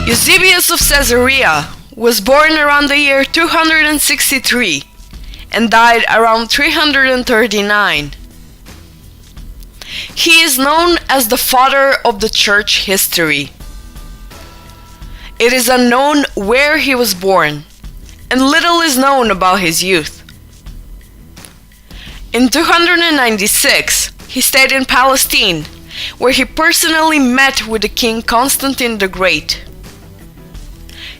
Eusebius of Caesarea was born around the year 263 and died around 339. He is known as the father of the church history. It is unknown where he was born, and little is known about his youth. In 296, he stayed in Palestine, where he personally met with the king Constantine the Great.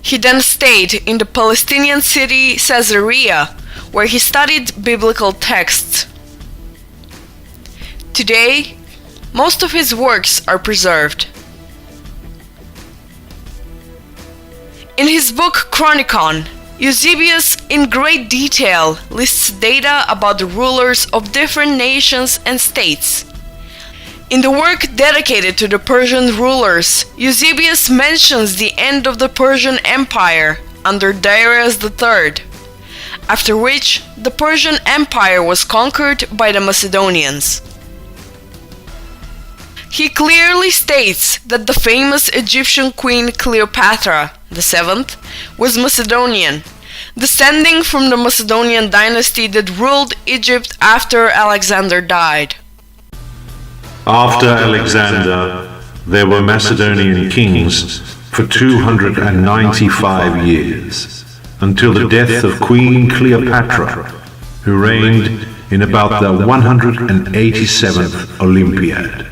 He then stayed in the Palestinian city Caesarea, where he studied biblical texts. Today, most of his works are preserved. In his book Chronicon, Eusebius in great detail lists data about the rulers of different nations and states. In the work dedicated to the Persian rulers, Eusebius mentions the end of the Persian Empire under Darius III, after which the Persian Empire was conquered by the Macedonians. He clearly states that the famous Egyptian queen Cleopatra VII was Macedonian, descending from the Macedonian dynasty that ruled Egypt after Alexander died. After Alexander, there were Macedonian kings for 295 years, until the death of Queen Cleopatra, who reigned in about the 187th Olympiad.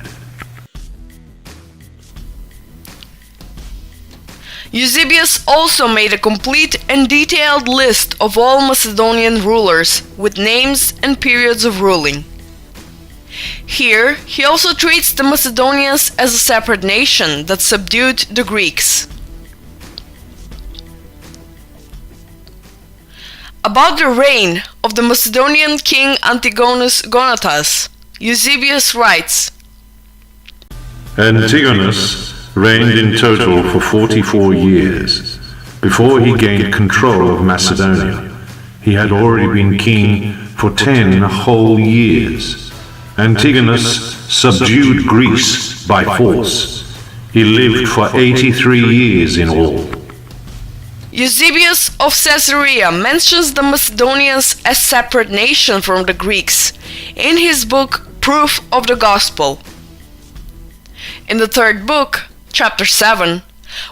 Eusebius also made a complete and detailed list of all Macedonian rulers with names and periods of ruling. Here, he also treats the Macedonians as a separate nation that subdued the Greeks. About the reign of the Macedonian king Antigonus Gonatas, Eusebius writes, Antigonus reigned in total for 44 years. Before he gained control of Macedonia, he had already been king for 10 whole years. Antigonus subdued Greece by force. He lived for 83 years in all. Eusebius of Caesarea mentions the Macedonians as separate nation from the Greeks in his book Proof of the Gospel. In the third book, chapter 7,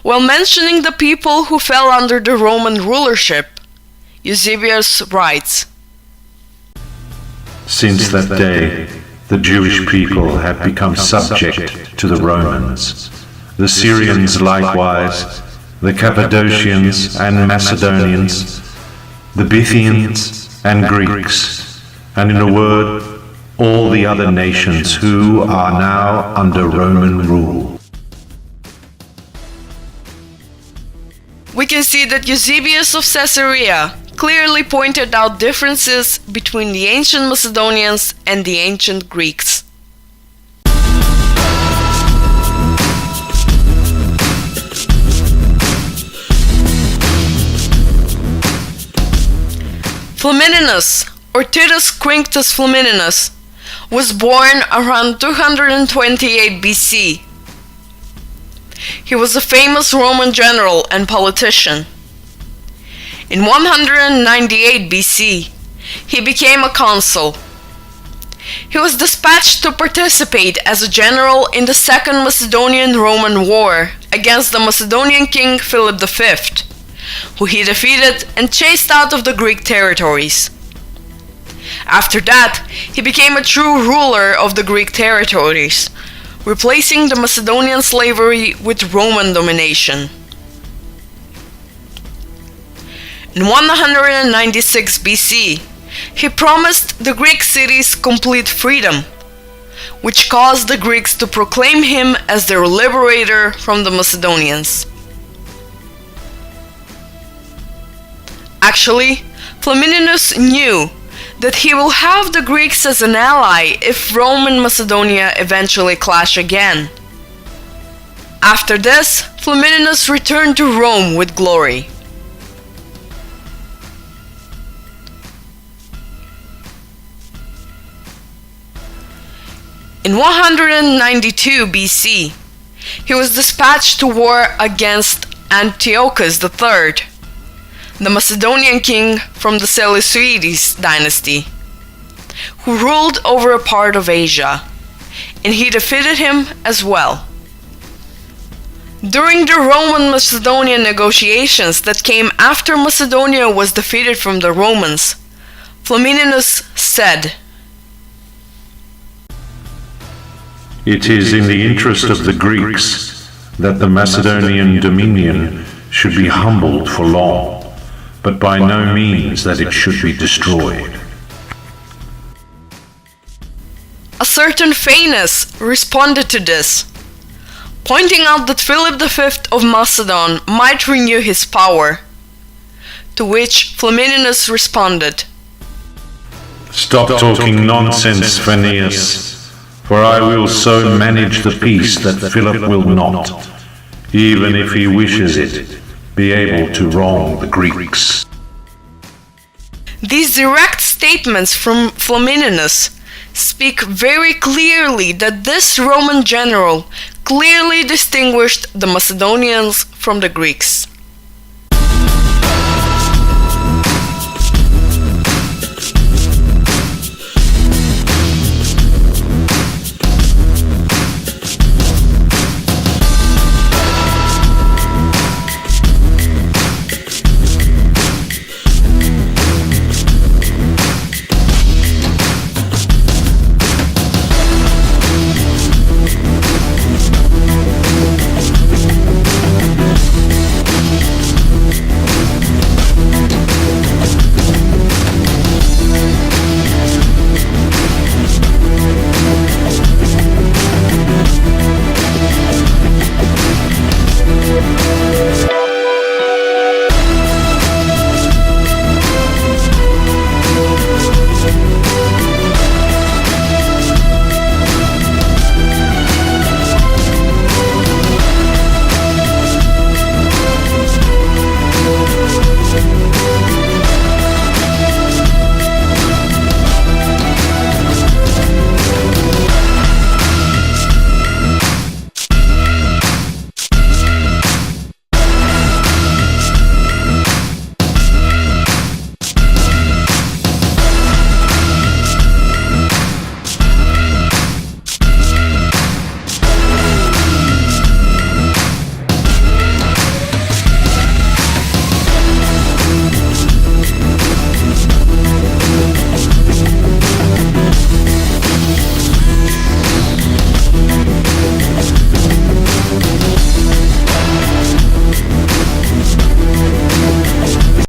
while mentioning the people who fell under the Roman rulership, Eusebius writes, Since that day, the Jewish people have become subject to the Romans, the Syrians likewise, the Cappadocians and Macedonians, the Bithynians and Greeks, and in a word, all the other nations who are now under Roman rule. We can see that Eusebius of Caesarea clearly pointed out differences between the ancient Macedonians and the ancient Greeks. Flamininus, or Titus Quinctus Flamininus, was born around 228 BC. He was a famous Roman general and politician. In 198 BC, he became a consul. He was dispatched to participate as a general in the Second Macedonian-Roman War against the Macedonian king Philip V, who he defeated and chased out of the Greek territories. After that, he became a true ruler of the Greek territories, replacing the Macedonian slavery with Roman domination. In 196 BC, he promised the Greek cities complete freedom, which caused the Greeks to proclaim him as their liberator from the Macedonians. Actually, Flamininus knew that he will have the Greeks as an ally if Rome and Macedonia eventually clash again. After this, Flamininus returned to Rome with glory. In 192 BC, he was dispatched to war against Antiochus III, the Macedonian king from the Seleucids dynasty, who ruled over a part of Asia, and he defeated him as well. During the Roman-Macedonian negotiations that came after Macedonia was defeated from the Romans, Flamininus said, "It is in the interest of the Greeks that the Macedonian dominion should be humbled for long, but by no means that it should be destroyed." A certain Phanes responded to this, pointing out that Philip V of Macedon might renew his power, to which Flamininus responded, "Stop talking nonsense, Phineas, for I will so manage the peace that Philip will not, even if he wishes it, be able to wrong the Greeks." These direct statements from Flamininus speak very clearly that this Roman general clearly distinguished the Macedonians from the Greeks.